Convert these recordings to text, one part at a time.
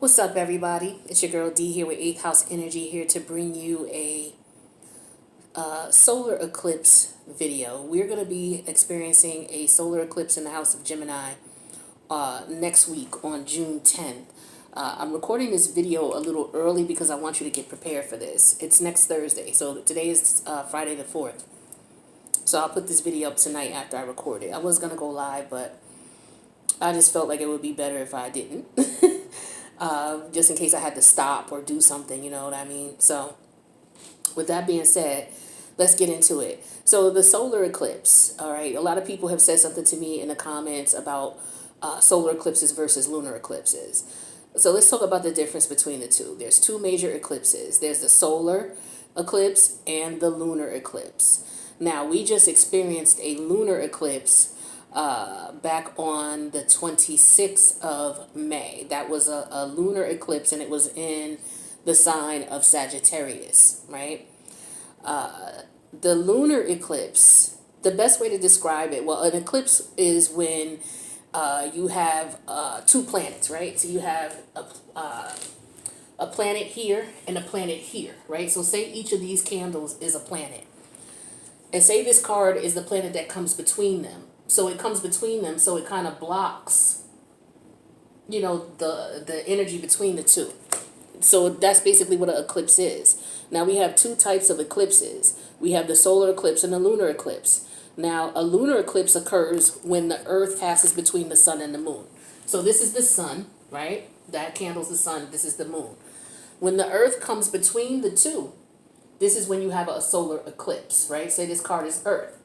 What's up, everybody? It's your girl D here with 8th House Energy, here to bring you a solar eclipse video. We're going to be experiencing a solar eclipse in the house of Gemini next week on June 10th. I'm recording this video a little early because I want you to get prepared for this. It's next Thursday, so today is Friday the 4th. So I'll put this video up tonight after I record it. I was going to go live, but I just felt like it would be better if I didn't. Just in case I had to stop or do something, you know what I mean? So with that being said, let's get into it. So the solar eclipse, all right, a lot of people have said something to me in the comments about solar eclipses versus lunar eclipses. So let's talk about the difference between the two. There's two major eclipses. There's the solar eclipse and the lunar eclipse. Now, we just experienced a lunar eclipse back on the 26th of May. That was a lunar eclipse, and it was in the sign of Sagittarius, right? The lunar eclipse, the best way to describe it, well, an eclipse is when you have two planets, right? So you have a planet here and a planet here, right? So say each of these candles is a planet. And say this card is the planet that comes between them. So it comes between them, so it kind of blocks, you know, the energy between the two. So that's basically what an eclipse is. Now, we have two types of eclipses. We have the solar eclipse and the lunar eclipse. Now, a lunar eclipse occurs when the Earth passes between the sun and the moon. So this is the sun, right? That candle's the sun. This is the moon. When the Earth comes between the two, this is when you have a solar eclipse, right? Say this card is Earth.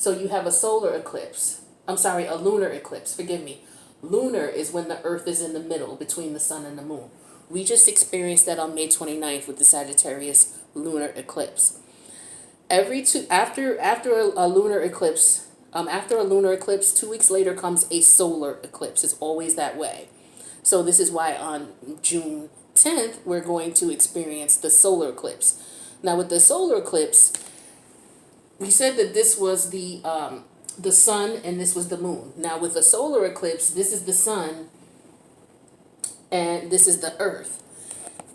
So you have a solar eclipse. I'm sorry, a lunar eclipse. Forgive me. Lunar is when the Earth is in the middle between the sun and the moon. We just experienced that on May 29th with the Sagittarius lunar eclipse. After a lunar eclipse, 2 weeks later comes a solar eclipse. It's always that way. So this is why on June 10th we're going to experience the solar eclipse. Now, with the solar eclipse, we said that this was the sun and this was the moon. Now, with the solar eclipse, this is the sun and this is the Earth.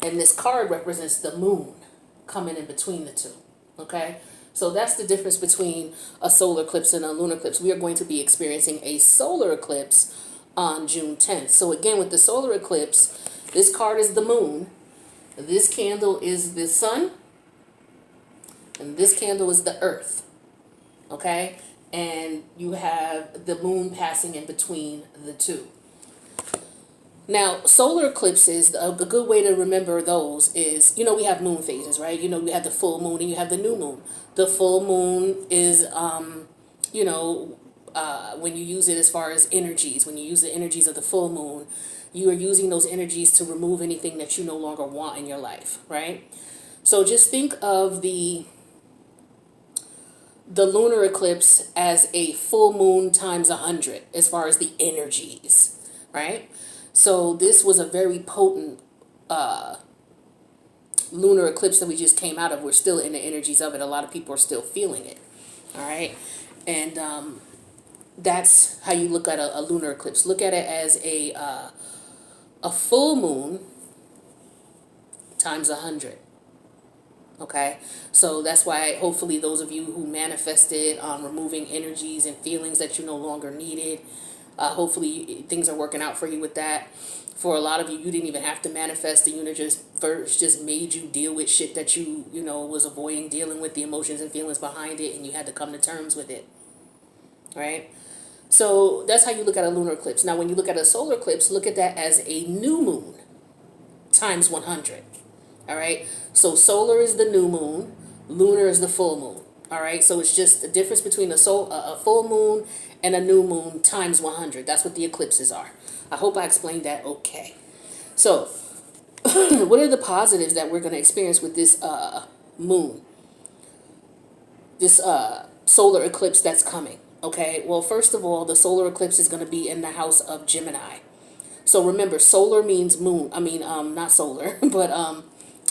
And this card represents the moon coming in between the two. Okay? So that's the difference between a solar eclipse and a lunar eclipse. We are going to be experiencing a solar eclipse on June 10th. So again, with the solar eclipse, this card is the moon. This candle is the sun. And this candle is the Earth, okay? And you have the moon passing in between the two. Now, solar eclipses, a good way to remember those is, you know, we have moon phases, right? You know, we have the full moon and you have the new moon. The full moon is, when you use it as far as energies, when you use the energies of the full moon, you are using those energies to remove anything that you no longer want in your life, right? So just think of the lunar eclipse as a full moon times 100 as far as the energies, right? So this was a very potent lunar eclipse that we just came out of. We're still in the energies of it. A lot of people are still feeling it, all right? And that's how you look at a lunar eclipse. Look at it as a full moon times 100. Okay, so that's why hopefully those of you who manifested removing energies and feelings that you no longer needed, hopefully things are working out for you with that. For a lot of you, you didn't even have to manifest. The universe just made you deal with shit that you was avoiding dealing with, the emotions and feelings behind it, and you had to come to terms with it. Right? So that's how you look at a lunar eclipse. Now, when you look at a solar eclipse, look at that as a new moon times 100. All right, so solar is the new moon, lunar is the full moon. All right, so it's just the difference between a full moon and a new moon times 100. That's what the eclipses are. I hope I explained that okay. So what are the positives that we're going to experience with this moon, this solar eclipse that's coming? Okay, well, first of all, the solar eclipse is going to be in the house of Gemini. So remember, solar means moon. I mean, not solar, but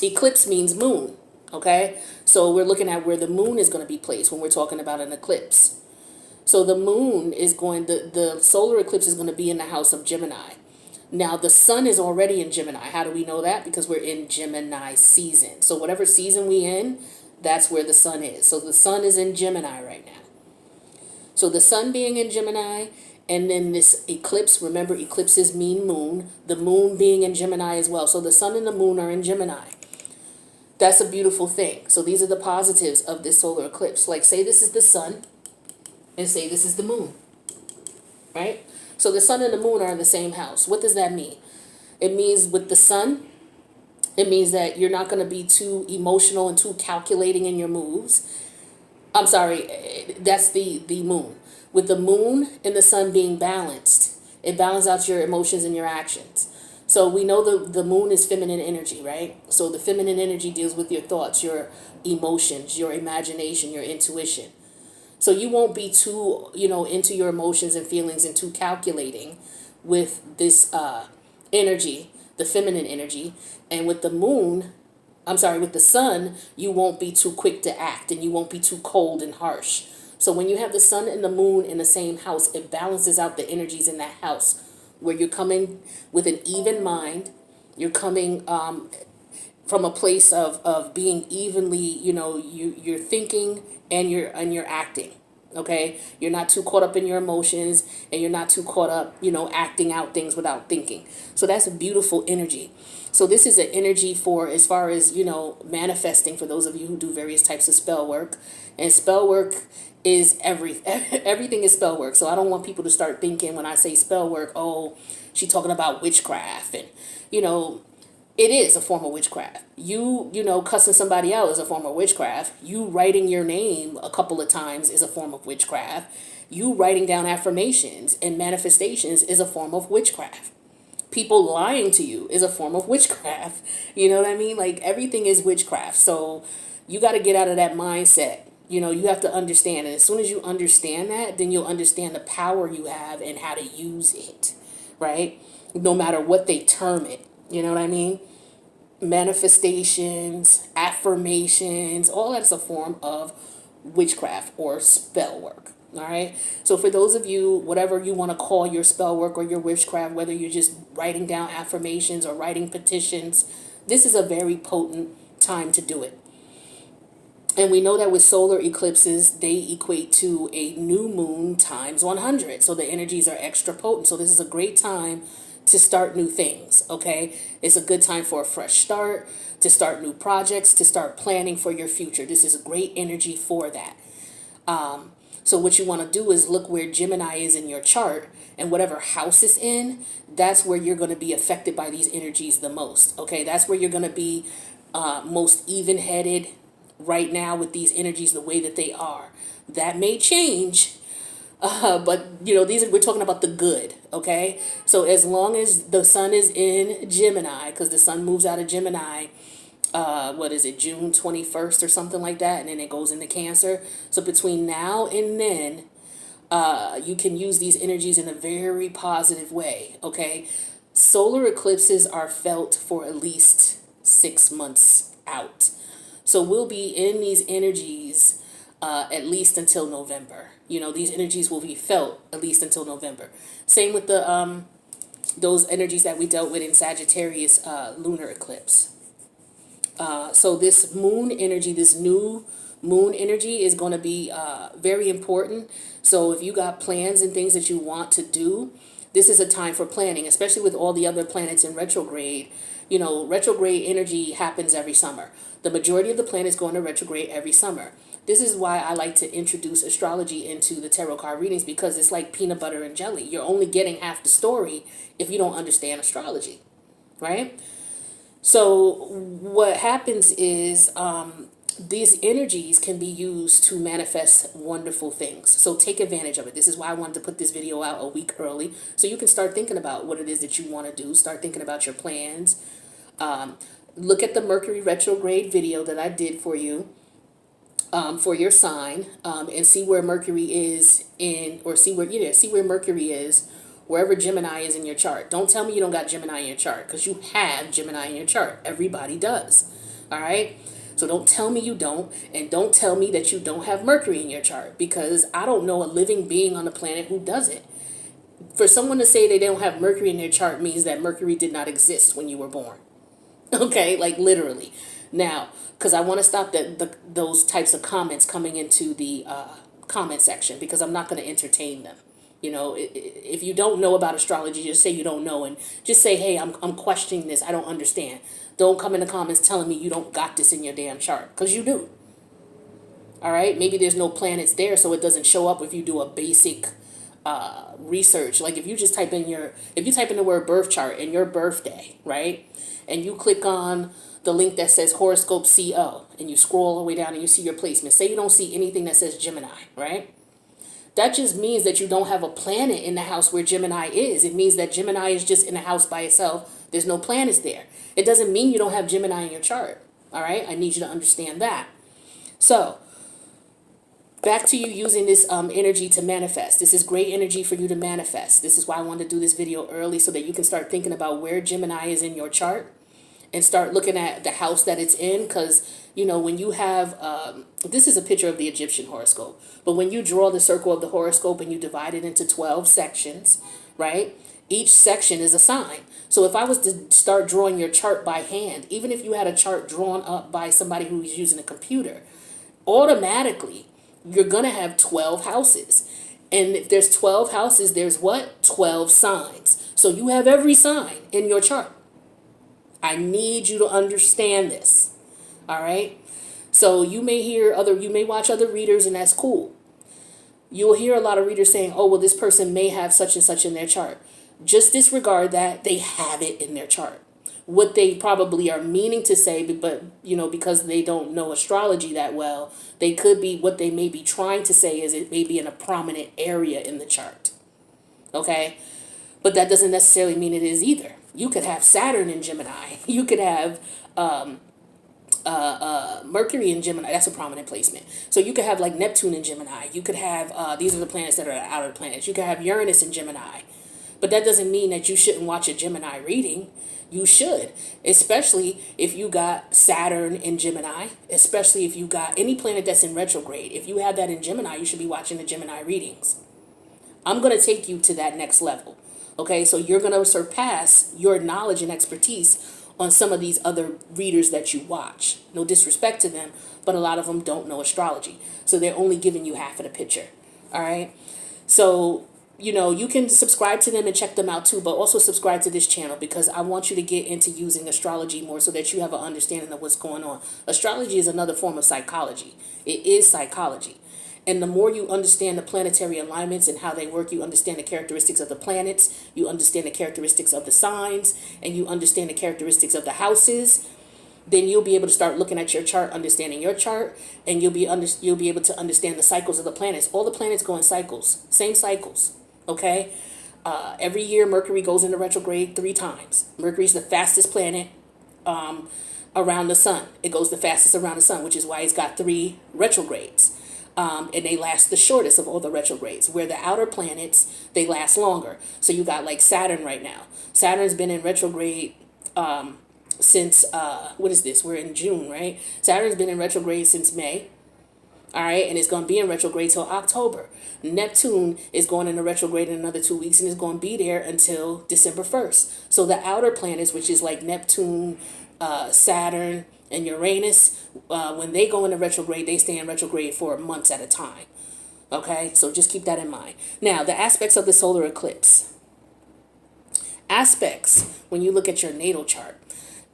eclipse means moon, okay? So we're looking at where the moon is going to be placed when we're talking about an eclipse. So the moon is the solar eclipse is going to be in the house of Gemini. Now, the sun is already in Gemini. How do we know that? Because we're in Gemini season. So whatever season we in, that's where the sun is. So the sun is in Gemini right now. So the sun being in Gemini, and then this eclipse, remember eclipses mean moon, the moon being in Gemini as well. So the sun and the moon are in Gemini. That's a beautiful thing. So these are the positives of this solar eclipse. Like say this is the sun and say this is the moon, right? So the sun and the moon are in the same house. What does that mean? It means with the sun, it means that you're not going to be too emotional and too calculating in your moves. I'm sorry, that's the moon. With the moon and the sun being balanced, it balances out your emotions and your actions. So we know the moon is feminine energy, right? So the feminine energy deals with your thoughts, your emotions, your imagination, your intuition. So you won't be too, into your emotions and feelings and too calculating with this energy, the feminine energy. And with the moon, with the sun, you won't be too quick to act and you won't be too cold and harsh. So when you have the sun and the moon in the same house, it balances out the energies in that house where you're coming with an even mind. You're coming from a place of being evenly, you're thinking and you're acting. Okay, you're not too caught up in your emotions and you're not too caught up, acting out things without thinking. So that's a beautiful energy. So this is an energy for as far as, manifesting for those of you who do various types of spell work. And spell work is everything is spell work. So I don't want people to start thinking when I say spell work, oh, she's talking about witchcraft. And, it is a form of witchcraft. Cussing somebody out is a form of witchcraft. You writing your name a couple of times is a form of witchcraft. You writing down affirmations and manifestations is a form of witchcraft. People lying to you is a form of witchcraft. You know what I mean? Like everything is witchcraft. So you got to get out of that mindset. You have to understand. And as soon as you understand that, then you'll understand the power you have and how to use it, right? No matter what they term it. You know what I mean? Manifestations, affirmations, all that is a form of witchcraft or spell work. All right. So for those of you, whatever you want to call your spell work or your witchcraft, whether you're just writing down affirmations or writing petitions, this is a very potent time to do it. And we know that with solar eclipses, they equate to a new moon times 100. So the energies are extra potent. So this is a great time to start new things, okay? It's a good time for a fresh start, to start new projects, to start planning for your future. This is a great energy for that. So what you want to do is look where Gemini is in your chart, and whatever house it's in, that's where you're going to be affected by these energies the most, okay? That's where you're going to be most even-headed right now with these energies the way that they are. That may change. But we're talking about the good, okay? So as long as the sun is in Gemini, because the sun moves out of Gemini, June 21st or something like that, and then it goes into Cancer. So between now and then, you can use these energies in a very positive way, okay? Solar eclipses are felt for at least 6 months out. So we'll be in these energies at least until November. These energies will be felt at least until November. Same with the those energies that we dealt with in Sagittarius lunar eclipse. So this moon energy, this new moon energy is going to be very important. So if you got plans and things that you want to do, this is a time for planning, especially with all the other planets in retrograde. Retrograde energy happens every summer. The majority of the planets go into retrograde every summer. This is why I like to introduce astrology into the tarot card readings, because it's like peanut butter and jelly. You're only getting half the story if you don't understand astrology, right? So what happens is these energies can be used to manifest wonderful things. So take advantage of it. This is why I wanted to put this video out a week early, so you can start thinking about what it is that you want to do. Start thinking about your plans. Look at the Mercury retrograde video that I did for you. For your sign, and see where Mercury is see where Mercury is wherever Gemini is in your chart. Don't tell me you don't got Gemini in your chart, because you have Gemini in your chart. Everybody does. All right. So don't tell me you don't, and don't tell me that you don't have Mercury in your chart, because I don't know a living being on the planet who doesn't. For someone to say they don't have Mercury in their chart means that Mercury did not exist when you were born. Okay, like literally. Now, because I want to stop those types of comments coming into the comment section, because I'm not going to entertain them. You know, if you don't know about astrology, just say you don't know, and just say, hey, I'm questioning this. I don't understand. Don't come in the comments telling me you don't got this in your damn chart, because you do. All right, maybe there's no planets there, so it doesn't show up if you do a basic research. Like if you just type in the word birth chart and your birthday, right, and you click on the link that says horoscope CO, and you scroll all the way down and you see your placement. Say you don't see anything that says Gemini, right? That just means that you don't have a planet in the house where Gemini is. It means that Gemini is just in a house by itself. There's no planets there. It doesn't mean you don't have Gemini in your chart. All right? I need you to understand that. So, back to you using this energy to manifest. This is great energy for you to manifest. This is why I wanted to do this video early, so that you can start thinking about where Gemini is in your chart and start looking at the house that it's in. Because, you know, when you have, this is a picture of the Egyptian horoscope, but when you draw the circle of the horoscope and you divide it into 12 sections, right? Each section is a sign. So if I was to start drawing your chart by hand, even if you had a chart drawn up by somebody who's using a computer, automatically you're going to have 12 houses. And if there's 12 houses, there's what? 12 signs. So you have every sign in your chart. I need you to understand this. All right? So you may watch other readers, and that's cool. You'll hear a lot of readers saying, oh, well, this person may have such and such in their chart. Just disregard that. They have it in their chart. What they probably are meaning to say, but, you know, because they don't know astrology that well, what they may be trying to say is it may be in a prominent area in the chart. Okay? But that doesn't necessarily mean it is either. You could have Saturn in Gemini. You could have Mercury in Gemini. That's a prominent placement. So you could have like Neptune in Gemini. You could have, these are the planets that are outer planets. You could have Uranus in Gemini. But that doesn't mean that you shouldn't watch a Gemini reading. You should, especially if you got Saturn in Gemini, especially if you got any planet that's in retrograde. If you have that in Gemini, you should be watching the Gemini readings. I'm going to take you to that next level. Okay, so you're going to surpass your knowledge and expertise on some of these other readers that you watch. No disrespect to them, but a lot of them don't know astrology. So they're only giving you half of the picture. All right, so you know, you can subscribe to them and check them out too, but also subscribe to this channel, because I want you to get into using astrology more so that you have an understanding of what's going on. Astrology is another form of psychology. It is psychology. And the more you understand the planetary alignments and how they work, you understand the characteristics of the planets, you understand the characteristics of the signs, and you understand the characteristics of the houses, then you'll be able to start looking at your chart, understanding your chart, and you'll be able to understand the cycles of the planets. All the planets go in cycles, same cycles. Okay, every year Mercury goes into retrograde 3 times. Mercury's the fastest planet around the sun. It goes the fastest around the sun, which is why it's got 3 retrogrades. And they last the shortest of all the retrogrades, where the outer planets, they last longer. So you got like Saturn right now. Saturn's been in retrograde since, what is this? We're in June, right? Saturn's been in retrograde since May. All right, and it's going to be in retrograde till October. Neptune is going into retrograde in another 2 weeks, and it's going to be there until December 1st. So the outer planets, which is like Neptune, Saturn, and Uranus, when they go into retrograde, they stay in retrograde for months at a time. Okay, so just keep that in mind. Now, the aspects of the solar eclipse. Aspects, when you look at your natal chart.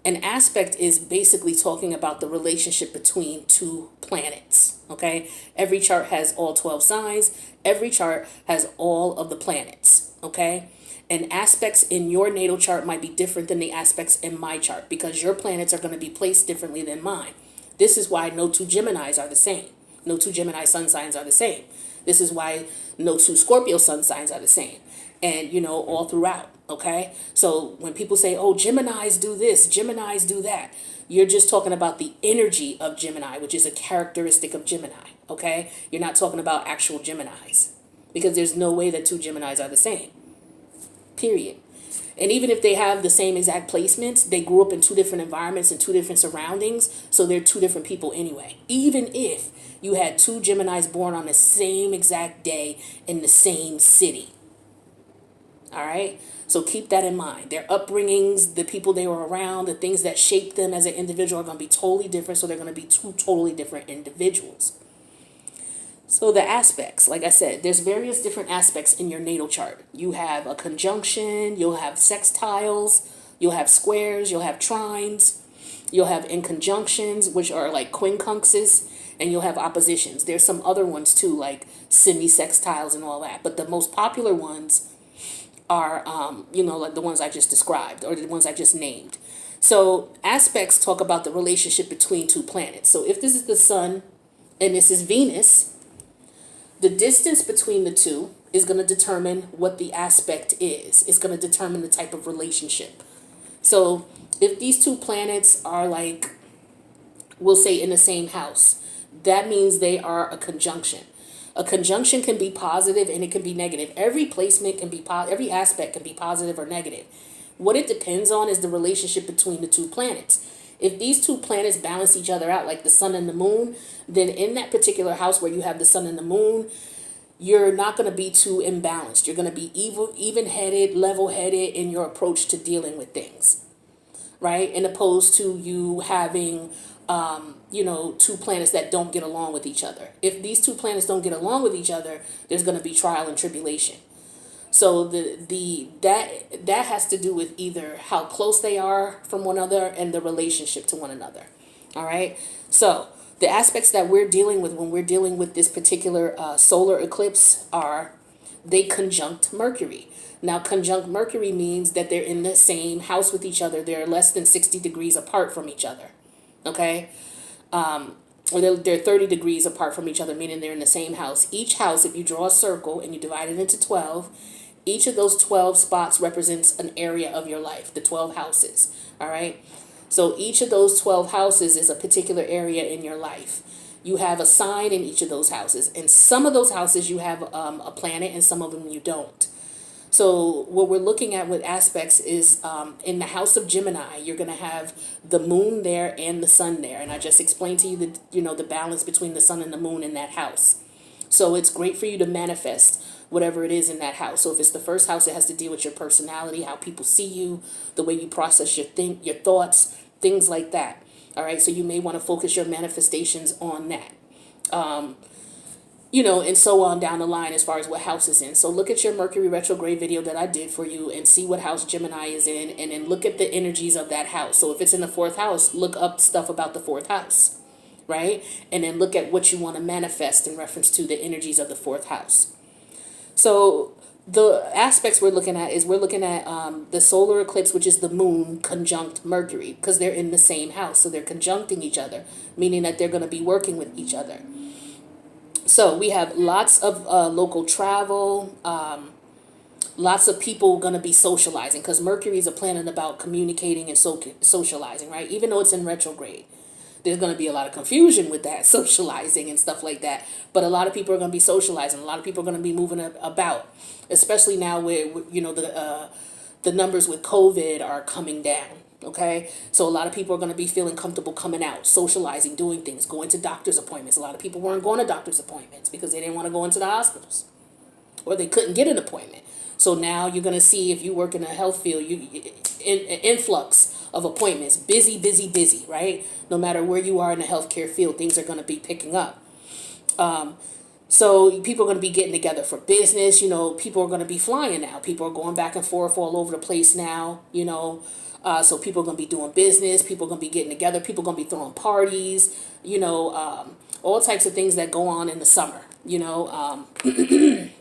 An aspect is basically talking about the relationship between 2 planets, okay? Every chart has all 12 signs. Every chart has all of the planets, okay? And aspects in your natal chart might be different than the aspects in my chart, because your planets are going to be placed differently than mine. This is why no 2 Geminis are the same. No 2 Gemini sun signs are the same. This is why no 2 Scorpio sun signs are the same. And, you know, all throughout. Okay, so when people say, oh, Geminis do this, Geminis do that, you're just talking about the energy of Gemini, which is a characteristic of Gemini. Okay, you're not talking about actual Geminis, because there's no way that 2 Geminis are the same, period. And even if they have the same exact placements, they grew up in 2 different environments and 2 different surroundings, so they're 2 different people anyway. Even if you had 2 Geminis born on the same exact day in the same city. All right. So keep that in mind. Their upbringings, the people they were around, the things that shaped them as an individual are going to be totally different. So they're going to be two totally different individuals. So the aspects, like I said, there's various different aspects in your natal chart. You have a conjunction, you'll have sextiles, you'll have squares, you'll have trines, you'll have inconjunctions, which are like quincunxes, and you'll have oppositions. There's some other ones too, like semi-sextiles and all that. But the most popular ones are, like the ones I just described or the ones I just named. So aspects talk about the relationship between two planets. So if this is the sun and this is Venus, the distance between the two is going to determine what the aspect is. It's going to determine the type of relationship. So if these two planets are like, we'll say in the same house, that means they are a conjunction. A conjunction can be positive and it can be negative. Every placement can be every aspect can be positive or negative. What it depends on is the relationship between the two planets. If these two planets balance each other out, like the sun and the moon, then in that particular house where you have the sun and the moon, you're not going to be too imbalanced. You're going to be even-headed, level-headed in your approach to dealing with things, right? And opposed to you having, two planets that don't get along with each other. If these two planets don't get along with each other, there's going to be trial and tribulation. So that has to do with either how close they are from one another and the relationship to one another. All right. So the aspects that we're dealing with when we're dealing with this particular solar eclipse are they conjunct Mercury. Now, conjunct Mercury means that they're in the same house with each other. They're less than 60 degrees apart from each other. Okay. Or they're 30 degrees apart from each other, meaning they're in the same house. Each house, if you draw a circle and you divide it into 12, each of those 12 spots represents an area of your life, the 12 houses, all right? So each of those 12 houses is a particular area in your life. You have a sign in each of those houses. And some of those houses you have a planet and some of them you don't. So what we're looking at with aspects is in the house of Gemini, you're going to have the moon there and the sun there. And I just explained to you the balance between the sun and the moon in that house. So it's great for you to manifest whatever it is in that house. So if it's the first house, it has to deal with your personality, how people see you, the way you process your thoughts, things like that. All right. So you may want to focus your manifestations on that. And so on down the line as far as what house is in. So look at your Mercury retrograde video that I did for you and see what house Gemini is in, and then look at the energies of that house. So if it's in the fourth house, look up stuff about the fourth house, right? And then look at what you want to manifest in reference to the energies of the fourth house. So the aspects we're looking at the solar eclipse, which is the moon conjunct Mercury, because they're in the same house. So they're conjuncting each other, meaning that they're going to be working with each other. So we have lots of local travel, lots of people going to be socializing, because Mercury is a planet about communicating and socializing, right? Even though it's in retrograde, there's going to be a lot of confusion with that socializing and stuff like that. But a lot of people are going to be socializing. A lot of people are going to be moving about, especially now where the numbers with COVID are coming down. Okay, so a lot of people are going to be feeling comfortable coming out, socializing, doing things, going to doctor's appointments. A lot of people weren't going to doctor's appointments because they didn't want to go into the hospitals or they couldn't get an appointment. So now you're going to see, if you work in a health field, an influx of appointments, busy, right? No matter where you are in the healthcare field, things are going to be picking up. So people are going to be getting together for business. People are going to be flying now. People are going back and forth all over the place now, so people are going to be doing business. People are going to be getting together. People are going to be throwing parties, all types of things that go on in the summer,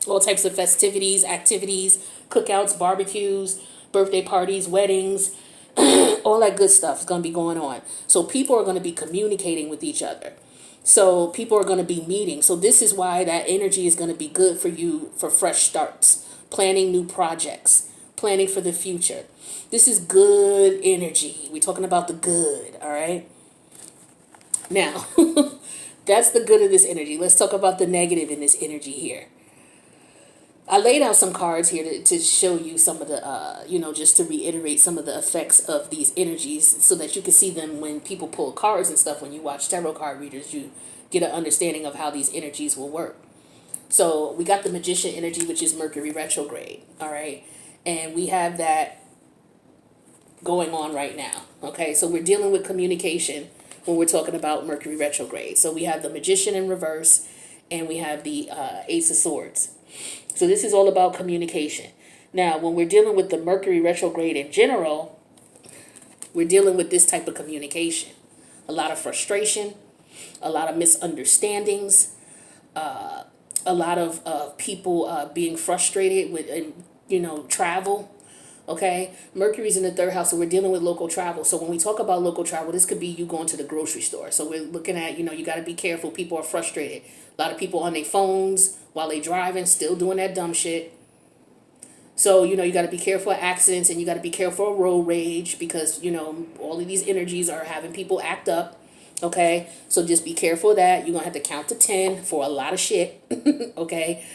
all types of festivities, activities, cookouts, barbecues, birthday parties, weddings, all that good stuff is going to be going on. So people are going to be communicating with each other. So people are going to be meeting. So this is why that energy is going to be good for you for fresh starts, planning new projects, planning for the future. This is good energy. We're talking about the good, all right? Now, that's the good of this energy. Let's talk about the negative in this energy here. I laid out some cards here to show you some of the, just to reiterate some of the effects of these energies so that you can see them when people pull cards and stuff. When you watch tarot card readers, you get an understanding of how these energies will work. So we got the Magician energy, which is Mercury retrograde, all right? And we have that going on right now. Okay, so we're dealing with communication when we're talking about Mercury retrograde. So we have the Magician in reverse, and we have the Ace of Swords. So this is all about communication. Now, when we're dealing with the Mercury retrograde in general, we're dealing with this type of communication. A lot of frustration, a lot of misunderstandings, a lot of people being frustrated with, travel. Okay, Mercury's in the third house, so we're dealing with local travel. So when we talk about local travel, this could be you going to the grocery store. So we're looking at, you got to be careful. People are frustrated. A lot of people on their phones while they driving, still doing that dumb shit. So, you got to be careful of accidents, and you got to be careful of road rage, because, all of these energies are having people act up. Okay, so just be careful of that. You're going to have to count to 10 for a lot of shit. Okay.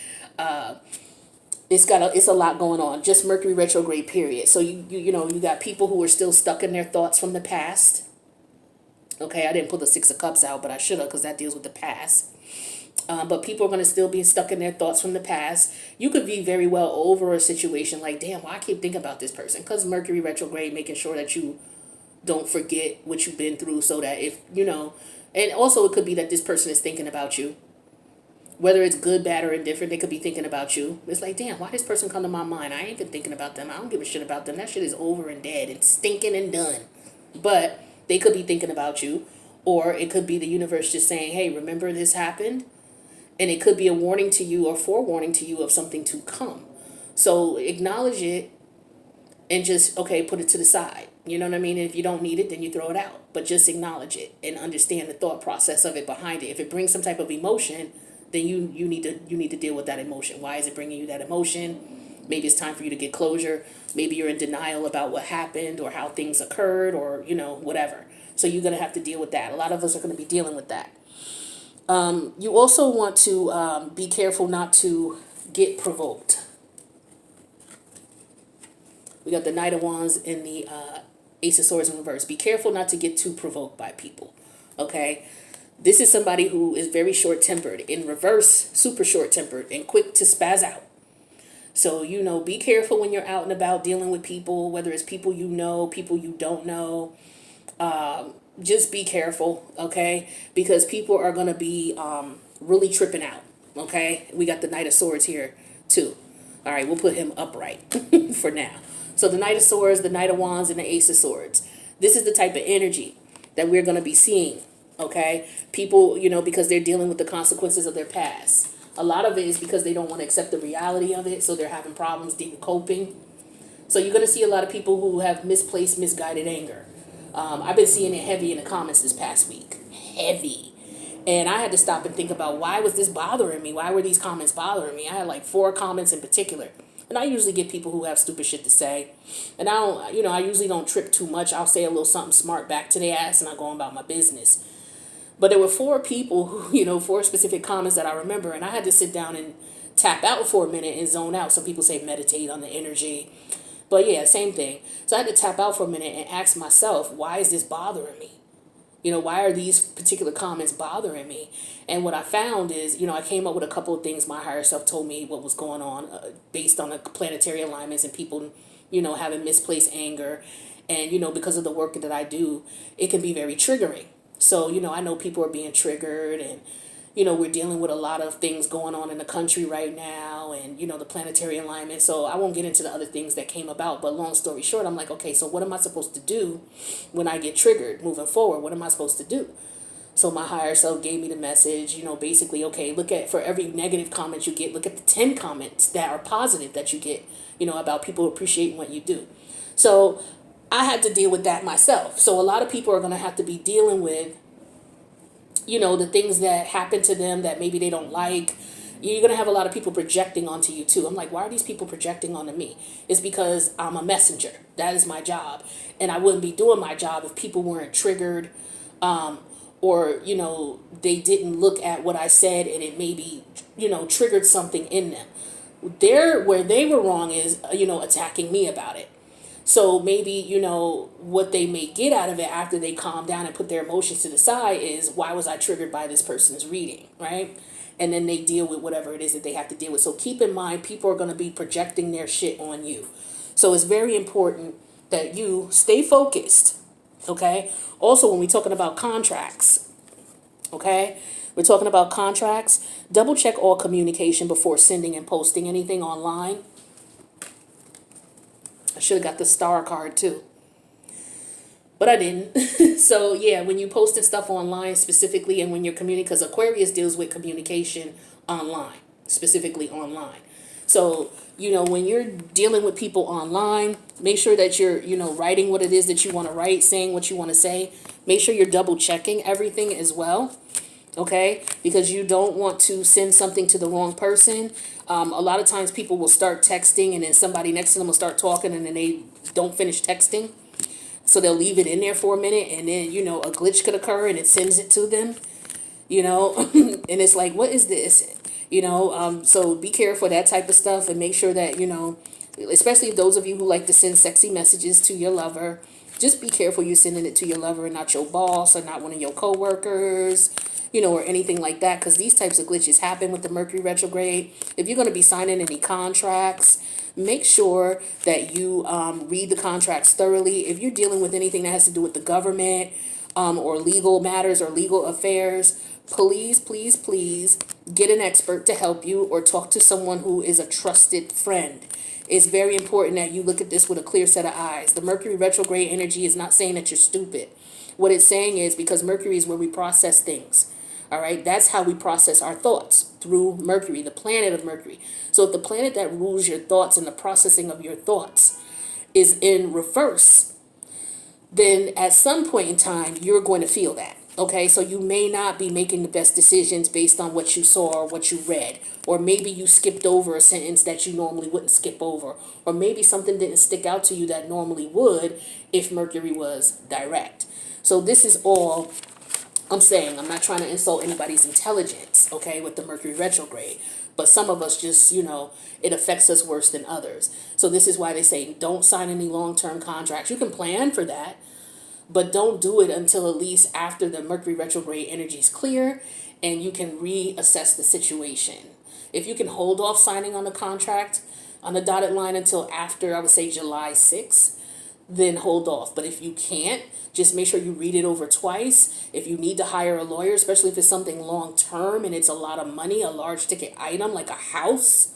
It's a lot going on. Just Mercury retrograde period. So you got people who are still stuck in their thoughts from the past. Okay, I didn't put the Six of Cups out, but I should have, because that deals with the past. But people are going to still be stuck in their thoughts from the past. You could be very well over a situation like, damn, why I keep thinking about this person? Because Mercury retrograde, making sure that you don't forget what you've been through, so that if, and also it could be that this person is thinking about you. Whether it's good, bad, or indifferent, they could be thinking about you. It's like, damn, why this person come to my mind? I ain't been thinking about them. I don't give a shit about them. That shit is over and dead and stinking and done. But they could be thinking about you. Or it could be the universe just saying, hey, remember this happened? And it could be a warning to you or forewarning to you of something to come. So acknowledge it and just, okay, put it to the side. You know what I mean? And if you don't need it, then you throw it out. But just acknowledge it and understand the thought process of it behind it. If it brings some type of emotion, then you need to deal with that emotion. Why is it bringing you that emotion? Maybe it's time for you to get closure. Maybe you're in denial about what happened or how things occurred, or whatever. So you're going to have to deal with that. A lot of us are going to be dealing with that. You also want to be careful not to get provoked. We got the Knight of Wands and the Ace of Swords in reverse. Be careful not to get too provoked by people. Okay? This is somebody who is very short-tempered. In reverse, super short-tempered and quick to spaz out. So, be careful when you're out and about dealing with people, whether it's people people you don't know. Just be careful, okay? Because people are going to be really tripping out, okay? We got the Knight of Swords here, too. All right, we'll put him upright for now. So the Knight of Swords, the Knight of Wands, and the Ace of Swords. This is the type of energy that we're going to be seeing. Okay, people, because they're dealing with the consequences of their past. A lot of it is because they don't want to accept the reality of it, so they're having problems coping. So you're going to see a lot of people who have misplaced, misguided anger. I've been seeing it heavy in the comments this past week. Heavy. And I had to stop and think about, why was this bothering me? Why were these comments bothering me? I had like 4 comments in particular. And I usually get people who have stupid shit to say. And I usually don't trip too much. I'll say a little something smart back to their ass, and I go on about my business. But there were 4 people who, 4 specific comments that I remember, and I had to sit down and tap out for a minute and zone out. Some people say meditate on the energy. But yeah, same thing. So I had to tap out for a minute and ask myself, why is this bothering me? Why are these particular comments bothering me? And what I found is, I came up with a couple of things my higher self told me what was going on based on the planetary alignments and people, having misplaced anger. And, because of the work that I do, it can be very triggering. So, I know people are being triggered, and, we're dealing with a lot of things going on in the country right now, and, the planetary alignment. So I won't get into the other things that came about, but long story short, I'm like, okay, so what am I supposed to do when I get triggered moving forward? What am I supposed to do? So my higher self gave me the message, basically, okay, for every negative comment you get, look at the 10 comments that are positive that you get, about people appreciating what you do. So I had to deal with that myself. So a lot of people are going to have to be dealing with, the things that happen to them that maybe they don't like. You're going to have a lot of people projecting onto you too. I'm like, why are these people projecting onto me? It's because I'm a messenger. That is my job. And I wouldn't be doing my job if people weren't triggered, or, they didn't look at what I said and it maybe, triggered something in them. Where they were wrong is, attacking me about it. So maybe, what they may get out of it after they calm down and put their emotions to the side is, why was I triggered by this person's reading, right? And then they deal with whatever it is that they have to deal with. So keep in mind, people are going to be projecting their shit on you. So it's very important that you stay focused, okay? Also, when we're talking about contracts, okay? We're talking about contracts. Double check all communication before sending and posting anything online. I should have got the star card too, but I didn't. So yeah, when you posted stuff online specifically, and when you're communicating, because Aquarius deals with communication online, specifically online. So, when you're dealing with people online, make sure that you're, writing what it is that you want to write, saying what you want to say. Make sure you're double checking everything as well. Okay, because you don't want to send something to the wrong person. A lot of times people will start texting, and then somebody next to them will start talking, and then they don't finish texting. So they'll leave it in there for a minute, and then, a glitch could occur and it sends it to them, and it's like, what is this? So be careful of that type of stuff, and make sure that, especially those of you who like to send sexy messages to your lover, just be careful you're sending it to your lover and not your boss or not one of your coworkers, or anything like that, because these types of glitches happen with the Mercury retrograde. If you're going to be signing any contracts, make sure that you read the contracts thoroughly. If you're dealing with anything that has to do with the government or legal matters or legal affairs, please, please, please get an expert to help you, or talk to someone who is a trusted friend. It's very important that you look at this with a clear set of eyes. The Mercury retrograde energy is not saying that you're stupid. What it's saying is, because Mercury is where we process things. All right, that's how we process our thoughts, through Mercury, the planet of Mercury. So if the planet that rules your thoughts and the processing of your thoughts is in reverse, then at some point in time, you're going to feel that. Okay, so you may not be making the best decisions based on what you saw or what you read. Or maybe you skipped over a sentence that you normally wouldn't skip over. Or maybe something didn't stick out to you that normally would if Mercury was direct. So this is all I'm saying. I'm not trying to insult anybody's intelligence, okay, with the Mercury retrograde. But some of us just, it affects us worse than others. So this is why they say don't sign any long-term contracts. You can plan for that, but don't do it until at least after the Mercury retrograde energy is clear and you can reassess the situation. If you can hold off signing on the contract on the dotted line until after, I would say, July 6th, then hold off. But if you can't, just make sure you read it over twice. If you need to hire a lawyer, especially if it's something long term and it's a lot of money, a large ticket item like a house,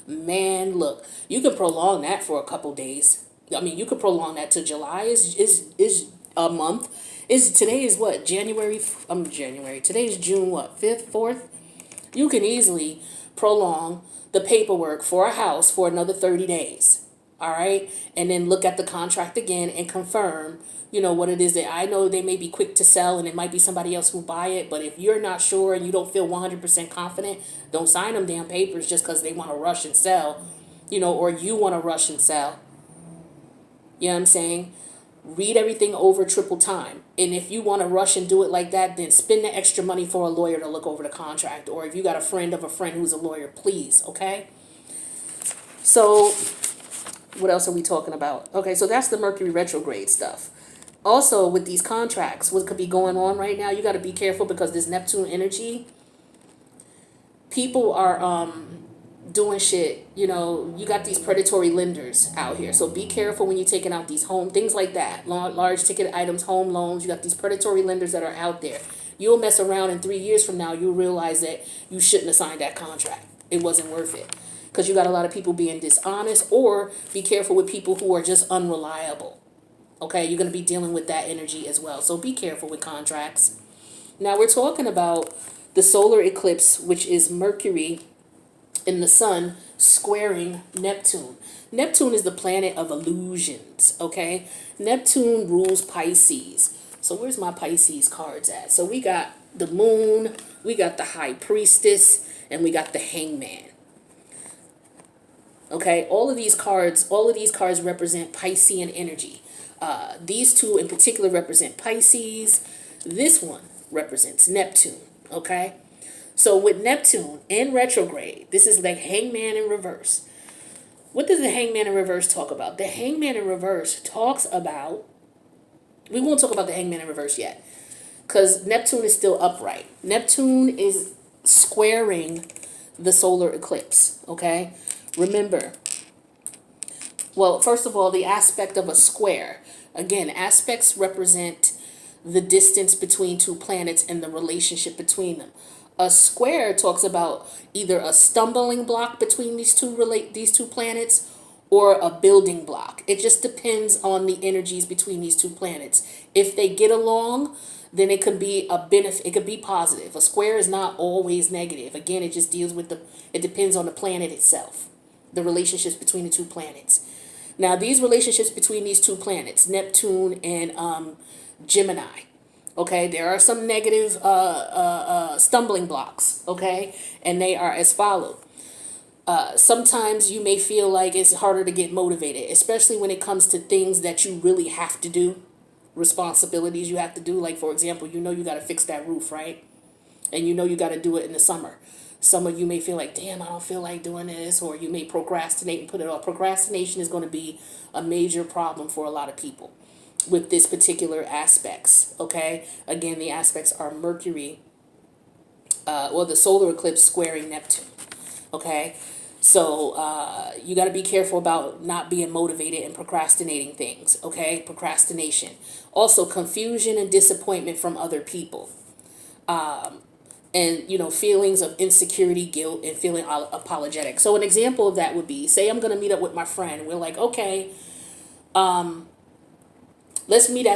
man, look, you can prolong that for a couple days. I mean, you could prolong that to July is a month. Today is what, January? January. Today is June what, 5th, 4th? You can easily prolong the paperwork for a house for another 30 days. All right, and then look at the contract again and confirm, what it is that, I know they may be quick to sell and it might be somebody else who buy it, but if you're not sure and you don't feel 100% confident, don't sign them damn papers just because they want to rush and sell, or you want to rush and sell. You know what I'm saying? Read everything over triple time. And if you want to rush and do it like that, then spend the extra money for a lawyer to look over the contract. Or if you got a friend of a friend who's a lawyer, please, okay? So what else are we talking about? Okay, so that's the Mercury retrograde stuff. Also, with these contracts, what could be going on right now, you got to be careful because this Neptune energy, people are doing shit. You got these predatory lenders out here. So be careful when you're taking out these home, things like that. Large ticket items, home loans. You got these predatory lenders that are out there. You'll mess around in 3 years from now, you'll realize that you shouldn't have signed that contract. It wasn't worth it. Because you got a lot of people being dishonest, or be careful with people who are just unreliable. Okay, you're going to be dealing with that energy as well. So be careful with contracts. Now we're talking about the solar eclipse, which is Mercury in the sun squaring Neptune. Neptune is the planet of illusions, okay? Neptune rules Pisces. So where's my Pisces cards at? So we got the moon, we got the high priestess, and we got the hangman. Okay, all of these cards represent Piscean energy. These two in particular represent Pisces. This one represents Neptune, okay? So with Neptune in retrograde, this is like hangman in reverse. What does the hangman in reverse talk about? The hangman in reverse talks about, we won't talk about the hangman in reverse yet, because Neptune is still upright. Neptune is squaring the solar eclipse, okay? Remember, Well, first of all, the aspect of a square. Again, aspects represent the distance between two planets and the relationship between them. A square talks about either a stumbling block between these two planets or a building block. It just depends on the energies between these two planets. If they get along, then it could be a benefit. It could be positive. A square is not always negative. Again, it just deals with it depends on the planet itself, the relationships between the two planets. Now, these relationships between these two planets, Neptune and Gemini, okay, there are some negative stumbling blocks, okay, and they are as follows. Sometimes you may feel like it's harder to get motivated, especially when it comes to things that you really have to do, responsibilities you have to do. Like, for example, you got to fix that roof, right? And you got to do it in the summer. Some of you may feel like, damn, I don't feel like doing this, or you may procrastinate and put it off. Procrastination is going to be a major problem for a lot of people with this particular aspects, okay? Again, the aspects are Mercury, the solar eclipse squaring Neptune, okay? So you got to be careful about not being motivated and procrastinating things, okay? Procrastination. Also, confusion and disappointment from other people. And, feelings of insecurity, guilt, and feeling apologetic. So an example of that would be, say I'm going to meet up with my friend. We're like, okay, let's meet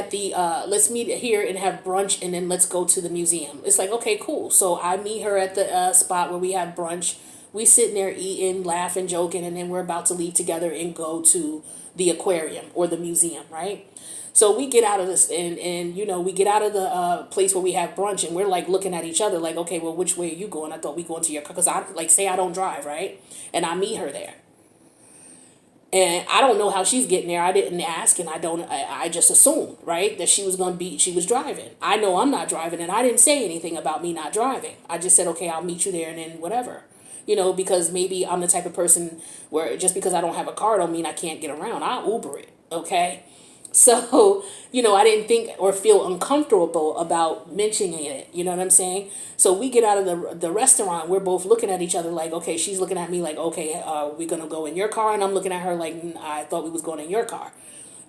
here and have brunch, and then let's go to the museum. It's like, okay, cool. So I meet her at the spot where we have brunch. We sitting there eating, laughing, joking, and then we're about to leave together and go to the aquarium or the museum, right? So we get out of this and we get out of the place where we have brunch, and we're like looking at each other like, okay, well, which way are you going? I thought we going to your car, because say I don't drive, right? And I meet her there. And I don't know how she's getting there. I didn't ask, and I just assumed, right, that she was driving. I know I'm not driving, and I didn't say anything about me not driving. I just said, okay, I'll meet you there, and then whatever. Because maybe I'm the type of person where just because I don't have a car don't mean I can't get around. I'll Uber it, okay? So, I didn't think or feel uncomfortable about mentioning it. You know what I'm saying? So we get out of the restaurant. We're both looking at each other like, okay, she's looking at me like, okay, we're going to go in your car. And I'm looking at her like, I thought we was going in your car.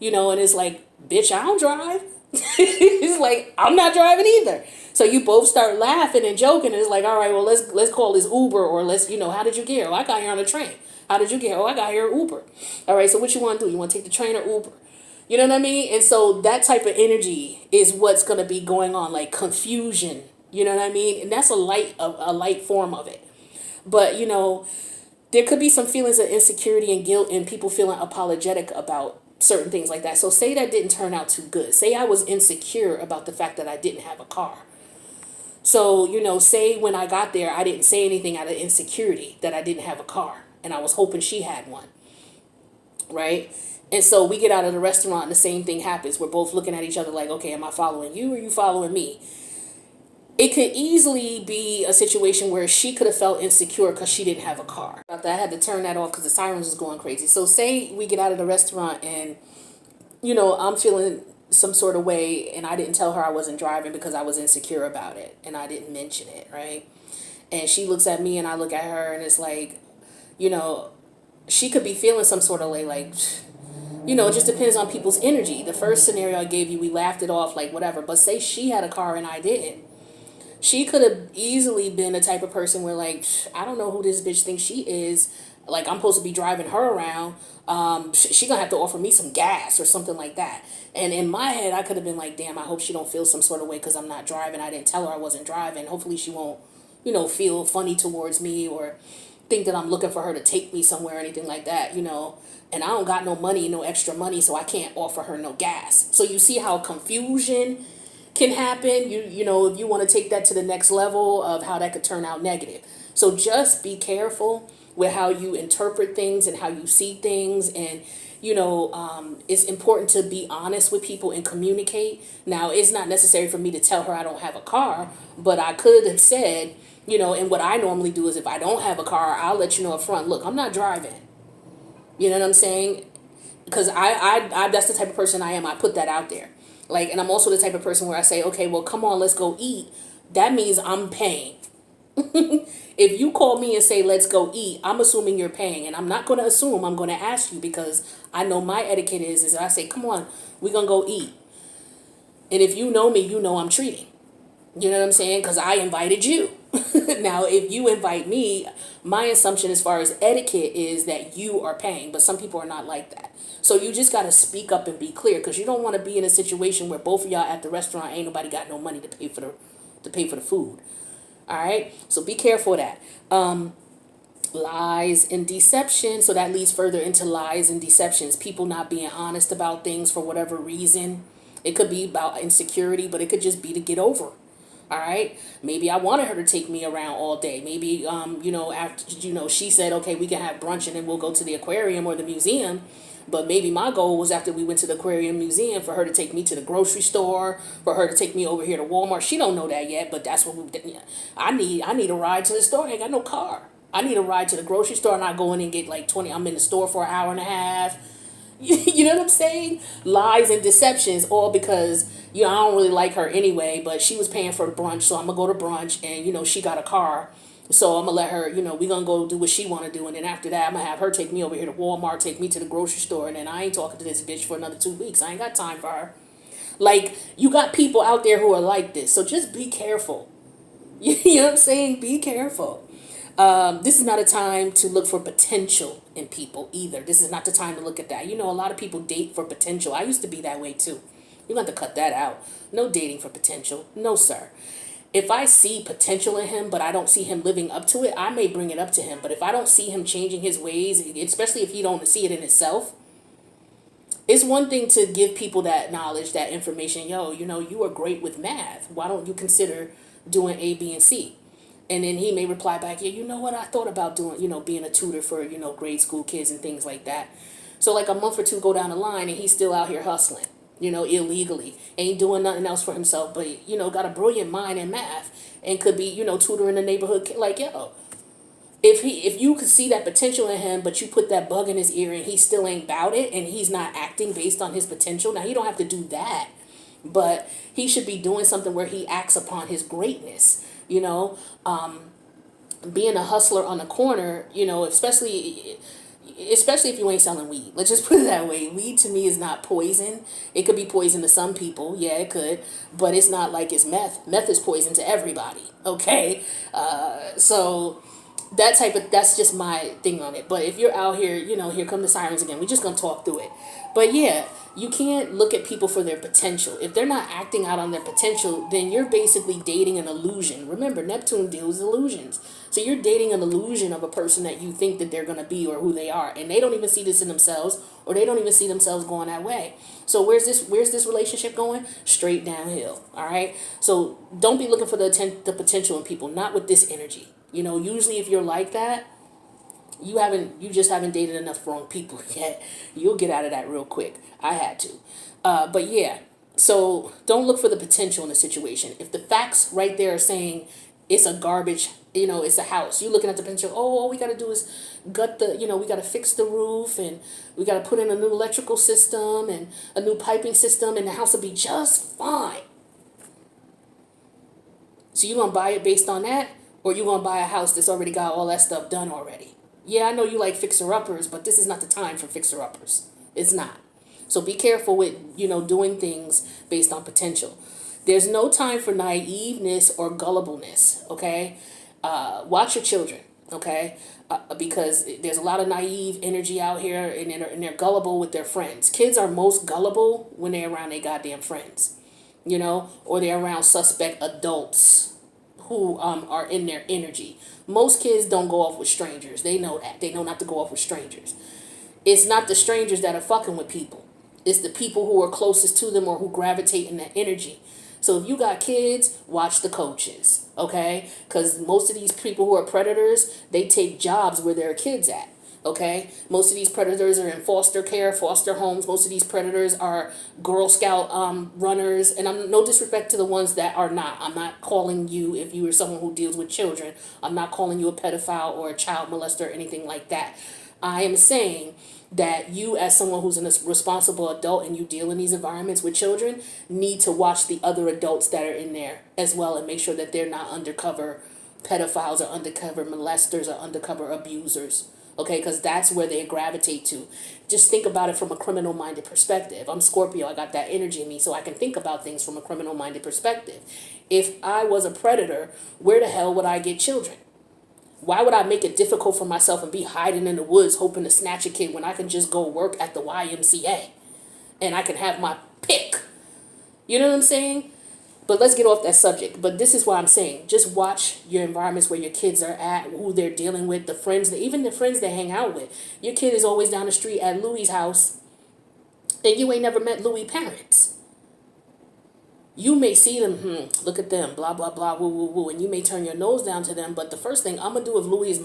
And it's like, bitch, I don't drive. It's like, I'm not driving either. So you both start laughing and joking. And it's like, all right, well, let's call this Uber, or let's, how did you get here? Oh, I got here on a train. How did you get here? Oh, I got here Uber. All right, so what you want to do? You want to take the train or Uber? You know what I mean? And so that type of energy is what's going to be going on, like confusion. You know what I mean? And that's a light form of it. But, there could be some feelings of insecurity and guilt and people feeling apologetic about certain things like that. So say that didn't turn out too good. Say I was insecure about the fact that I didn't have a car. So, say when I got there, I didn't say anything out of insecurity that I didn't have a car. And I was hoping she had one. Right? And so we get out of the restaurant and the same thing happens. We're both looking at each other like, okay, am I following you or you following me? It could easily be a situation where she could have felt insecure because she didn't have a car. I had to turn that off because the sirens was going crazy. So say we get out of the restaurant and, I'm feeling some sort of way, and I didn't tell her I wasn't driving because I was insecure about it and I didn't mention it, right? And she looks at me and I look at her, and it's like, she could be feeling some sort of way like, it just depends on people's energy. The first scenario I gave you, we laughed it off like whatever. But say she had a car and I didn't. She could have easily been the type of person where like, I don't know who this bitch thinks she is. Like, I'm supposed to be driving her around. She gonna have to offer me some gas or something like that. And in my head, I could have been like, damn, I hope she don't feel some sort of way because I'm not driving. I didn't tell her I wasn't driving. Hopefully she won't, feel funny towards me or think that I'm looking for her to take me somewhere or anything like that, And I don't got no money, no extra money, so I can't offer her no gas. So you see how confusion can happen. If you want to take that to the next level of how that could turn out negative. So just be careful with how you interpret things and how you see things. And, it's important to be honest with people and communicate. Now, it's not necessary for me to tell her I don't have a car, but I could have said, and what I normally do is if I don't have a car, I'll let you know up front, look, I'm not driving. You know what I'm saying? Because I that's the type of person I am. I put that out there. Like, and I'm also the type of person where I say, okay, well, come on, let's go eat. That means I'm paying. If you call me and say, let's go eat, I'm assuming you're paying. And I'm not going to assume, I'm going to ask you, because I know my etiquette is I say, come on, we're going to go eat. And if you know me, you know I'm treating. You know what I'm saying? Because I invited you. Now, if you invite me, my assumption as far as etiquette is that you are paying. But some people are not like that. So you just got to speak up and be clear, because you don't want to be in a situation where both of y'all at the restaurant ain't nobody got no money to pay for the food. All right? So be careful of that. Lies and deception. So that leads further into lies and deceptions. People not being honest about things for whatever reason. It could be about insecurity, but it could just be to get over. All right. Maybe I wanted her to take me around all day. Maybe, after, she said, okay, we can have brunch and then we'll go to the aquarium or the museum. But maybe my goal was, after we went to the aquarium museum, for her to take me to the grocery store, for her to take me over here to Walmart. She don't know that yet, but that's what we did. I need a ride to the store. I ain't got no car. I need a ride to the grocery store, and I go in and get like 20. I'm in the store for an hour and a half. You know what I'm saying? Lies and deceptions, all because, I don't really like her anyway, but she was paying for brunch, so I'm going to go to brunch, and, she got a car. So I'm going to let her, we're going to go do what she want to do. And then after that, I'm going to have her take me over here to Walmart, take me to the grocery store. And then I ain't talking to this bitch for another 2 weeks. I ain't got time for her. Like, you got people out there who are like this. So just be careful. You know what I'm saying? Be careful. This is not a time to look for potential in people either. This is not the time to look at that. A lot of people date for potential. I used to be that way too. You're going to have to cut that out. No dating for potential. No, sir. If I see potential in him, but I don't see him living up to it, I may bring it up to him. But if I don't see him changing his ways, especially if he don't see it in himself, it's one thing to give people that knowledge, that information. Yo, you are great with math. Why don't you consider doing A, B, and C? And then he may reply back, yeah, you know what? I thought about doing, being a tutor for, grade school kids and things like that. So like a month or two go down the line and he's still out here hustling, illegally. Ain't doing nothing else for himself, but, got a brilliant mind in math and could be, tutoring the neighborhood. Like, yo, if you could see that potential in him, but you put that bug in his ear and he still ain't about it and he's not acting based on his potential. Now, he don't have to do that, but he should be doing something where he acts upon his greatness. Being a hustler on the corner, especially if you ain't selling weed. Let's just put it that way. Weed to me is not poison. It could be poison to some people. Yeah, it could. But it's not like it's meth. Meth is poison to everybody. Okay? So that's just my thing on it. But if you're out here, here come the sirens again. We're just going to talk through it. But yeah, you can't look at people for their potential. If they're not acting out on their potential, then you're basically dating an illusion. Remember, Neptune deals illusions. So you're dating an illusion of a person that you think that they're going to be or who they are. And they don't even see this in themselves, or they don't even see themselves going that way. So where's this relationship going? Straight downhill. All right? So don't be looking for the potential in people, not with this energy. Usually if you're like that, you just haven't dated enough wrong people yet. You'll get out of that real quick. I had to. But yeah, so don't look for the potential in the situation. If the facts right there are saying it's a garbage, it's a house, you looking at the potential, all we got to do is gut we got to fix the roof, and we got to put in a new electrical system and a new piping system, and the house will be just fine. So you going to buy it based on that, or you going to buy a house that's already got all that stuff done already? Yeah, I know you like fixer-uppers, but this is not the time for fixer-uppers. It's not. So be careful with, doing things based on potential. There's no time for naiveness or gullibleness, okay? Watch your children, okay? Because there's a lot of naive energy out here, and they're gullible with their friends. Kids are most gullible when they're around their goddamn friends, or they're around suspect adults who are in their energy. Most kids don't go off with strangers. They know that. They know not to go off with strangers. It's not the strangers that are fucking with people. It's the people who are closest to them or who gravitate in that energy. So if you got kids, watch the coaches, okay? Because most of these people who are predators, they take jobs where there are kids at. Okay, most of these predators are in foster care, foster homes. Most of these predators are Girl Scout runners, and I'm no disrespect to the ones that are not. I'm not calling you, if you are someone who deals with children, I'm not calling you a pedophile or a child molester or anything like that. I am saying that you, as someone who's a responsible adult and you deal in these environments with children, need to watch the other adults that are in there as well and make sure that they're not undercover pedophiles are undercover molesters or undercover abusers. Okay, because that's where they gravitate to. Just think about it from a criminal minded perspective. I'm Scorpio, I got that energy in me, so I can think about things from a criminal minded perspective. If I was a predator, where the hell would I get children? Why would I make it difficult for myself and be hiding in the woods hoping to snatch a kid when I can just go work at the YMCA and I can have my pick? You know what I'm saying? But let's get off that subject. But this is what I'm saying. Just watch your environments where your kids are at, who they're dealing with, the friends, even the friends they hang out with. Your kid is always down the street at Louie's house, and you ain't never met Louie' parents. You may see them, look at them, blah, blah, blah, woo, woo, woo, and you may turn your nose down to them. But the first thing I'm going to do if Louie is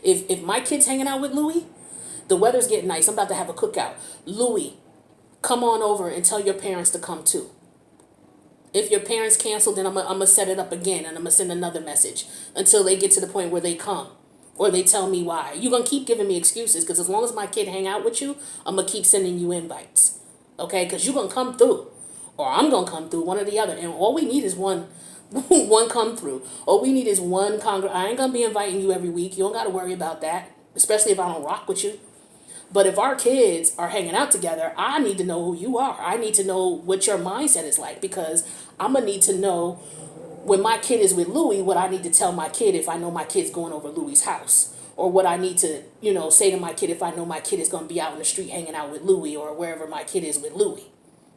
if my kid's hanging out with Louie, the weather's getting nice, I'm about to have a cookout. Louie, come on over and tell your parents to come too. If your parents cancel, then I'm going to set it up again and I'm going to send another message until they get to the point where they come or they tell me why. You're going to keep giving me excuses because as long as my kid hang out with you, I'm going to keep sending you invites. Okay? Because you're going to come through or I'm going to come through, one or the other. And all we need is one come through. All we need is one I ain't going to be inviting you every week. You don't got to worry about that, especially if I don't rock with you. But if our kids are hanging out together, I need to know who you are. I need to know what your mindset is like because I'm going to need to know when my kid is with Louie, what I need to tell my kid if I know my kid's going over Louie's house. Or what I need to, say to my kid if I know my kid is going to be out in the street hanging out with Louie or wherever my kid is with Louie.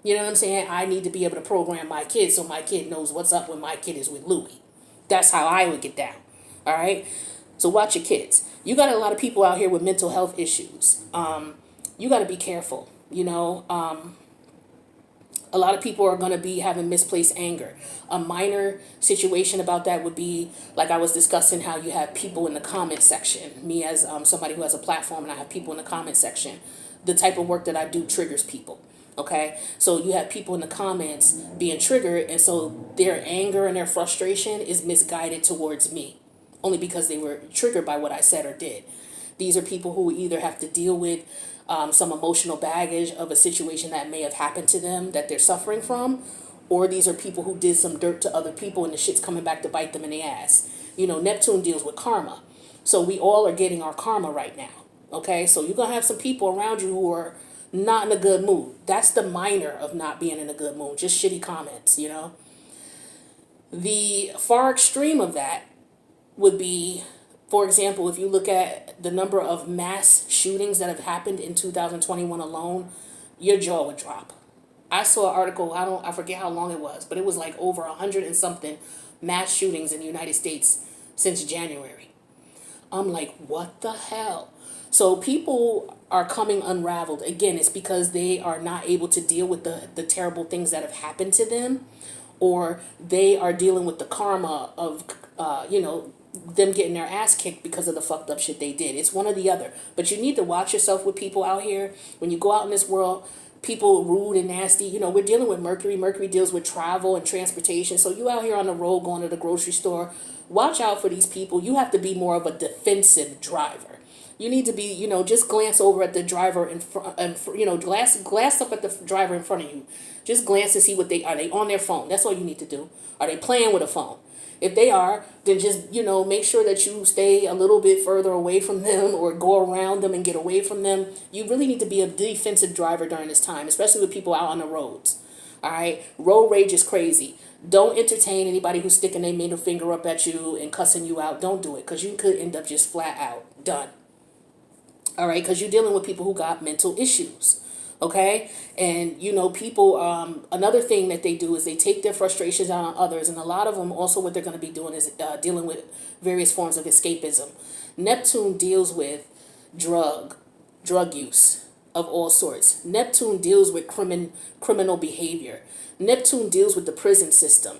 You know what I'm saying? I need to be able to program my kid so my kid knows what's up when my kid is with Louie. That's how I would get down. All right? So watch your kids. You got a lot of people out here with mental health issues. You got to be careful. A lot of people are going to be having misplaced anger. A minor situation about that would be, like I was discussing, how you have people in the comment section. Me as somebody who has a platform and I have people in the comment section. The type of work that I do triggers people. Okay, so you have people in the comments being triggered, and so their anger and their frustration is misguided towards me. Only because they were triggered by what I said or did. These are people who either have to deal with some emotional baggage of a situation that may have happened to them that they're suffering from, or these are people who did some dirt to other people and the shit's coming back to bite them in the ass. Neptune deals with karma. So we all are getting our karma right now. Okay, so you're going to have some people around you who are not in a good mood. That's the minor of not being in a good mood. Just shitty comments, The far extreme of that would be, for example, if you look at the number of mass shootings that have happened in 2021 alone, your jaw would drop. I saw an article, I forget how long it was, but it was like over 100 and something mass shootings in the United States since January. I'm like, what the hell? So people are coming unraveled. Again, it's because they are not able to deal with the terrible things that have happened to them, or they are dealing with the karma of, them getting their ass kicked because of the fucked up shit they did. It's one or the other. But you need to watch yourself with people out here. When you go out in this world, people rude and nasty. We're dealing with Mercury. Mercury deals with travel and transportation. So you out here on the road going to the grocery store, watch out for these people. You have to be more of a defensive driver. You need to be, just glance over at the driver in front, glance up at the driver in front of you. Just glance and see are they on their phone? That's all you need to do. Are they playing with a phone? If they are, then just, make sure that you stay a little bit further away from them or go around them and get away from them. You really need to be a defensive driver during this time, especially with people out on the roads. All right? Road rage is crazy. Don't entertain anybody who's sticking their middle finger up at you and cussing you out. Don't do it because you could end up just flat out done. All right? Because you're dealing with people who got mental issues. Okay? And, people, another thing that they do is they take their frustrations out on others. And a lot of them also what they're going to be doing is dealing with various forms of escapism. Neptune deals with drug use of all sorts. Neptune deals with criminal behavior. Neptune deals with the prison system.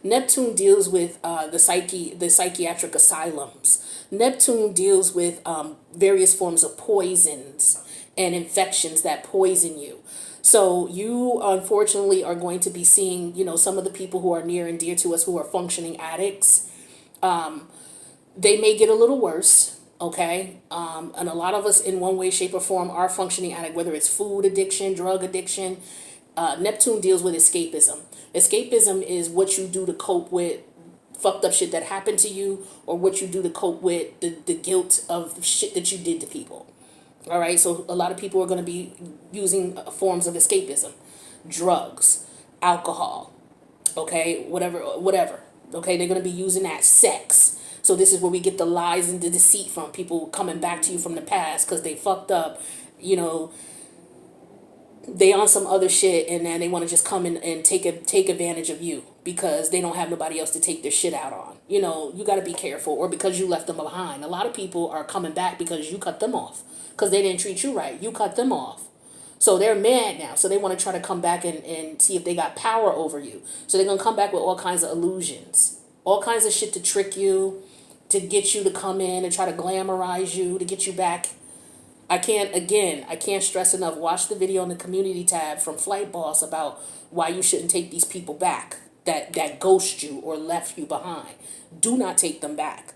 Neptune deals with the psychiatric asylums. Neptune deals with various forms of poisons and infections that poison you. So you unfortunately are going to be seeing, some of the people who are near and dear to us who are functioning addicts. They may get a little worse, okay? And a lot of us in one way, shape, or form are functioning addict, whether it's food addiction, drug addiction. Neptune deals with escapism. Escapism is what you do to cope with fucked up shit that happened to you, or what you do to cope with the guilt of shit that you did to people. All right, so a lot of people are going to be using forms of escapism, drugs, alcohol, okay, whatever. Okay, they're going to be using that, sex. So this is where we get the lies and the deceit from, people coming back to you from the past because they fucked up, you know, they on some other shit, and then they want to just come in and take advantage of you because they don't have nobody else to take their shit out on. You know, you got to be careful, or because you left them behind. A lot of people are coming back because you cut them off, because they didn't treat you right. You cut them off. So they're mad now. So they want to try to come back and see if they got power over you. So they're going to come back with all kinds of illusions, all kinds of shit to trick you, to get you to come in and try to glamorize you, to get you back. I can't stress enough. Watch the video on the community tab from Flight Boss about why you shouldn't take these people back that ghost you or left you behind. Do not take them back.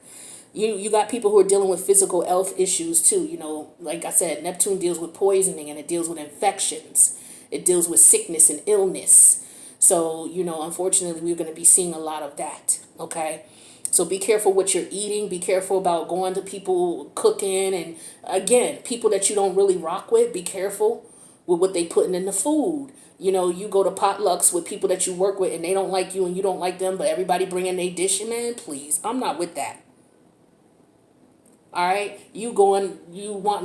You got people who are dealing with physical health issues too. You know, like I said, Neptune deals with poisoning, and it deals with infections. It deals with sickness and illness. So, you know, unfortunately, we're going to be seeing a lot of that. Okay. So be careful what you're eating. Be careful about going to people cooking. And again, people that you don't really rock with, be careful with what they putting in the food. You know, you go to potlucks with people that you work with and they don't like you and you don't like them, but everybody bringing their dish, man, please. I'm not with that. All right, you wanting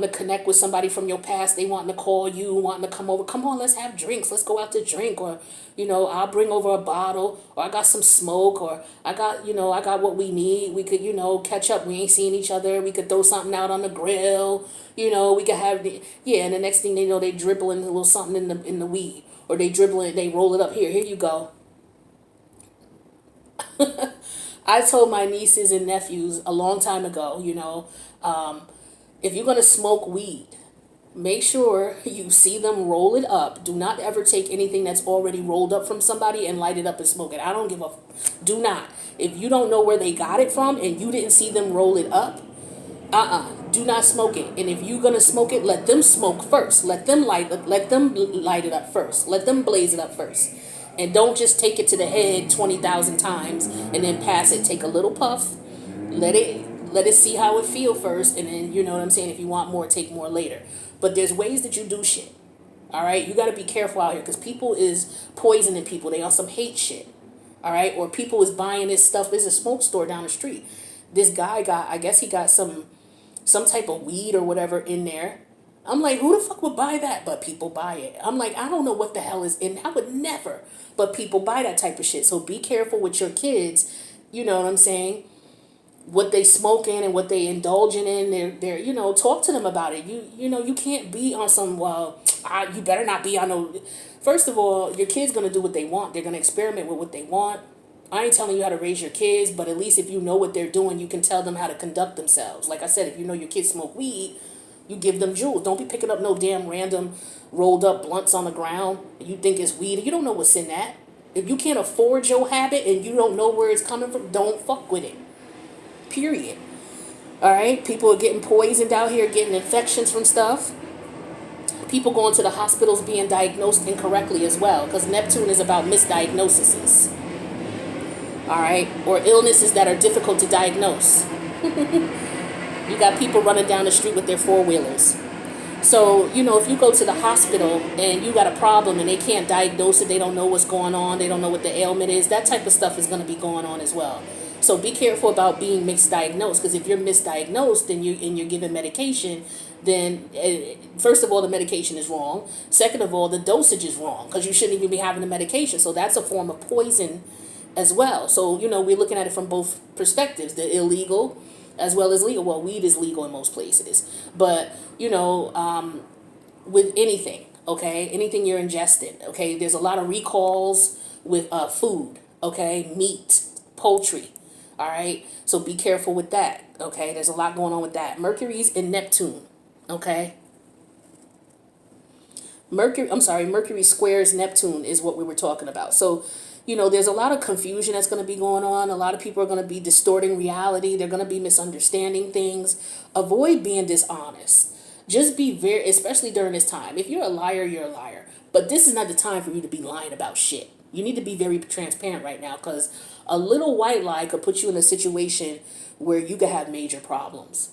to connect with somebody from your past, they wanting to call you, wanting to come over. Come on, let's have drinks. Let's go out to drink. Or, you know, I'll bring over a bottle, or I got some smoke, or I got what we need. We could, you know, catch up. We ain't seen each other. We could throw something out on the grill. You know, we could have and the next thing they know, they dribbling a little something in the weed, or they dribbling, they roll it up here. Here you go. I told my nieces and nephews a long time ago, you know, if you're going to smoke weed, make sure you see them roll it up. Do not ever take anything that's already rolled up from somebody and light it up and smoke it. I don't give a... Do not. If you don't know where they got it from and you didn't see them roll it up, do not smoke it. And if you're going to smoke it, let them smoke first. Let them light it up first. Let them blaze it up first. And don't just take it to the head 20,000 times and then pass it. Take a little puff. Let it see how it feel first. And then, you know what I'm saying, if you want more, take more later. But there's ways that you do shit. All right? You got to be careful out here, because people is poisoning people. They on some hate shit. All right? Or people is buying this stuff. There's a smoke store down the street. This guy I guess he got some type of weed or whatever in there. I'm like, who the fuck would buy that? But people buy it. I'm like, I don't know what the hell is in. I would never. But people buy that type of shit. So be careful with your kids. You know what I'm saying? What they smoking and what they indulging in. They're you know, talk to them about it. You know, you can't be on some, you better not be on no. First of all, your kid's going to do what they want. They're going to experiment with what they want. I ain't telling you how to raise your kids, but at least if you know what they're doing, you can tell them how to conduct themselves. Like I said, if you know your kids smoke weed, you give them jewels. Don't be picking up no damn random rolled up blunts on the ground. You think it's weed. You don't know what's in that. If you can't afford your habit and you don't know where it's coming from, don't fuck with it. Period. All right? People are getting poisoned out here, getting infections from stuff. People going to the hospitals being diagnosed incorrectly as well, because Neptune is about misdiagnoses. All right? Or illnesses that are difficult to diagnose. You got people running down the street with their four-wheelers. So, you know, if you go to the hospital and you got a problem and they can't diagnose it, they don't know what's going on, they don't know what the ailment is, that type of stuff is going to be going on as well. So be careful about being misdiagnosed, because if you're misdiagnosed and you're given medication, then first of all, the medication is wrong. Second of all, the dosage is wrong, because you shouldn't even be having the medication. So that's a form of poison as well. So, you know, we're looking at it from both perspectives, the illegal as well as legal. Well, weed is legal in most places. But, you know, with anything, okay, anything you're ingesting, okay, there's a lot of recalls with food, okay, meat, poultry, all right? So be careful with that, okay? There's a lot going on with that. Mercury's in Neptune, okay? Mercury squares Neptune is what we were talking about. So, you know, there's a lot of confusion that's going to be going on. A lot of people are going to be distorting reality. They're going to be misunderstanding things. Avoid being dishonest. Just be especially during this time. If you're a liar, you're a liar. But this is not the time for you to be lying about shit. You need to be very transparent right now, because a little white lie could put you in a situation where you could have major problems.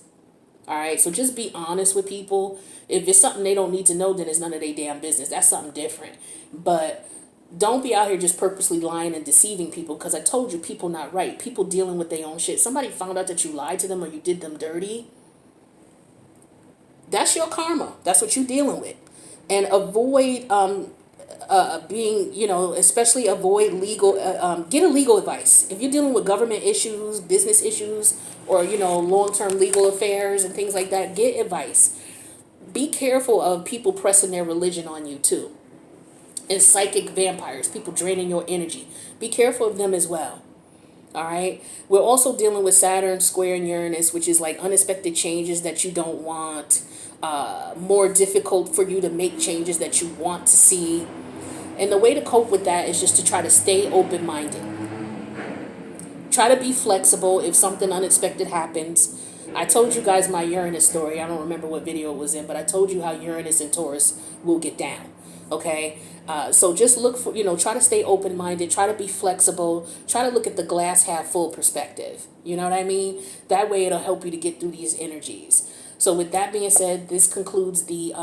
All right, so just be honest with people. If it's something they don't need to know, then it's none of their damn business. That's something different. But don't be out here just purposely lying and deceiving people, because I told you, people not right. People dealing with their own shit. Somebody found out that you lied to them or you did them dirty. That's your karma. That's what you're dealing with. And avoid being, especially avoid legal, get a legal advice. If you're dealing with government issues, business issues, or, long-term legal affairs and things like that, get advice. Be careful of people pressing their religion on you too. And psychic vampires, people draining your energy. Be careful of them as well. All right. We're also dealing with Saturn squaring Uranus, which is like unexpected changes that you don't want, more difficult for you to make changes that you want to see. And the way to cope with that is just to try to stay open-minded. Try to be flexible if something unexpected happens. I told you guys my Uranus story. I don't remember what video it was in, but I told you how Uranus and Taurus will get down. Okay? So just look for, try to stay open-minded. Try to be flexible. Try to look at the glass half full perspective. You know what I mean? That way it'll help you to get through these energies. So with that being said, this concludes the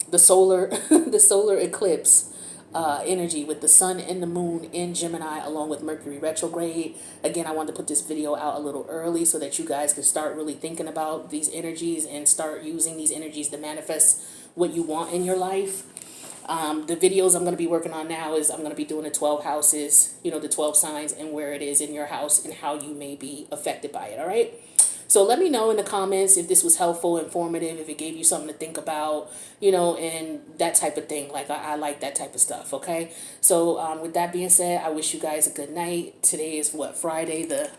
the solar eclipse energy with the sun and the moon in Gemini, along with Mercury retrograde. Again, I wanted to put this video out a little early so that you guys can start really thinking about these energies and start using these energies to manifest what you want in your life. The videos I'm going to be working on now is I'm going to be doing the 12 houses, the 12 signs and where it is in your house and how you may be affected by it. All right. So let me know in the comments if this was helpful, informative, if it gave you something to think about, and that type of thing. Like I like that type of stuff. Okay. So with that being said, I wish you guys a good night. Today is what, Friday the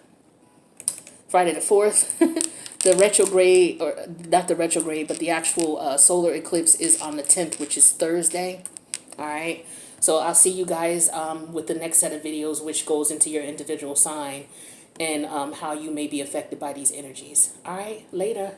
4th. The retrograde, or not the retrograde, but the actual solar eclipse is on the 10th, which is Thursday. All right. So I'll see you guys with the next set of videos, which goes into your individual sign and how you may be affected by these energies. All right. Later.